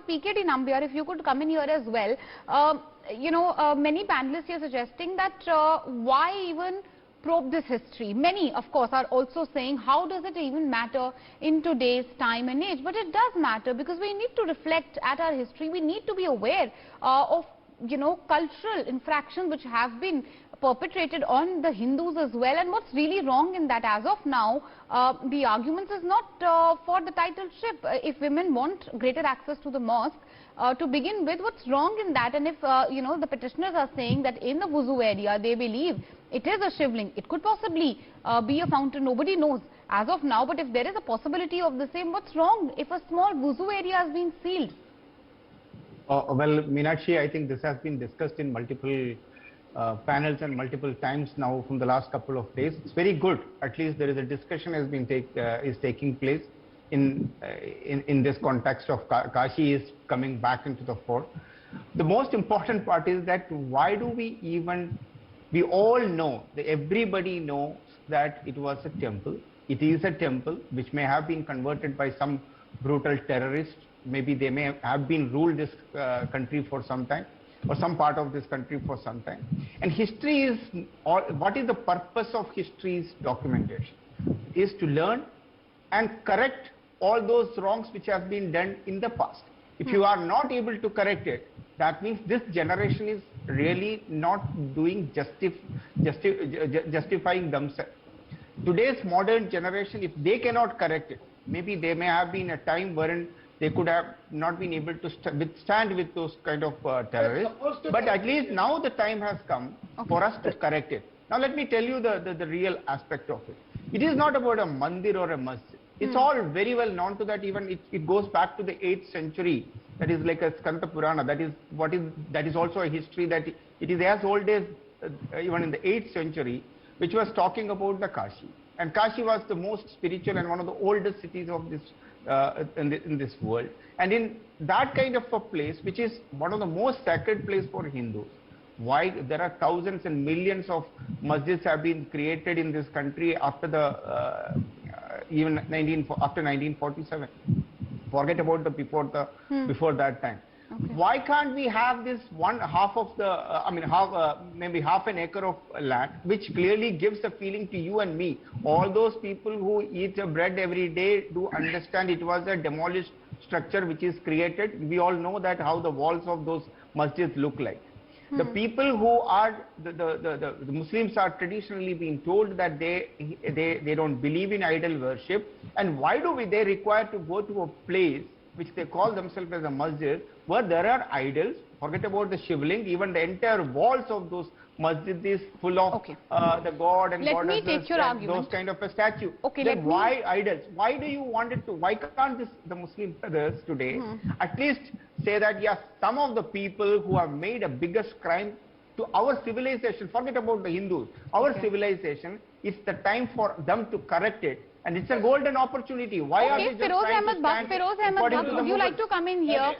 PKD Nambiar, if you could come in here as well. Many panelists here suggesting that why even probe this history. Many, of course, are also saying how does it even matter in today's time and age? But it does matter because we need to reflect at our history. We need to be aware of cultural infractions which have been perpetrated on the Hindus as well, and what's really wrong in that. As of now, the argument is not for the titleship. If women want greater access to the mosque, to begin with, what's wrong in that? And if the petitioners are saying that in the wuzu area they believe it is a shivling, it could possibly be a fountain, nobody knows as of now, but if there is a possibility of the same, what's wrong if a small wuzu area has been sealed? Well, Meenakshi, I think this has been discussed in multiple panels and multiple times now from the last couple of days. It's very good. At least there is a discussion has been taking place in this context of Kashi is coming back into the fore. The most important part is that why do we all know, that everybody knows that it was a temple. It is a temple which may have been converted by some brutal terrorist. Maybe they may have been ruled this country for some time, or some part of this country for some time. And history is, what is the purpose of history's documentation? Is to learn and correct all those wrongs which have been done in the past. If you are not able to correct it, that means this generation is really not doing justifying themselves. Today's modern generation, if they cannot correct it, maybe there may have been a time wherein they could have not been able to withstand with those kind of terrorists. But at least now the time has come for us to correct it. Now let me tell you the real aspect of it. It is not about a mandir or a masjid. It's all very well known to that. Even it goes back to the 8th century. That is like a Skanda Purana. That is also a history that it is as old as even in the 8th century, which was talking about the Kashi. And Kashi was the most spiritual and one of the oldest cities of this in this world. And in that kind of a place, which is one of the most sacred places for Hindus, why there are thousands and millions of masjids have been created in this country after the after 1947. Forget about the before that time. Okay. Why can't we have this half of the maybe half an acre of land, which clearly gives a feeling to you and me? All those people who eat bread every day do understand it was a demolished structure which is created. We all know that how the walls of those masjids look like. The people who are the Muslims are traditionally being told that they don't believe in idol worship, and why do they require to go to a place which they call themselves as a masjid, where there are idols? Forget about the shivling, even the entire walls of those masjid is full of the god and goddesses and those kind of a statue. Then why idols? Why do you want it to? Why can't the Muslim brothers today at least say that yes, some of the people who have made a biggest crime to our civilization, forget about the Hindus, our civilization, it's the time for them to correct it. And it's a golden opportunity. Why are they just trying to stand? Feroz Ahmed, would you like to come in here?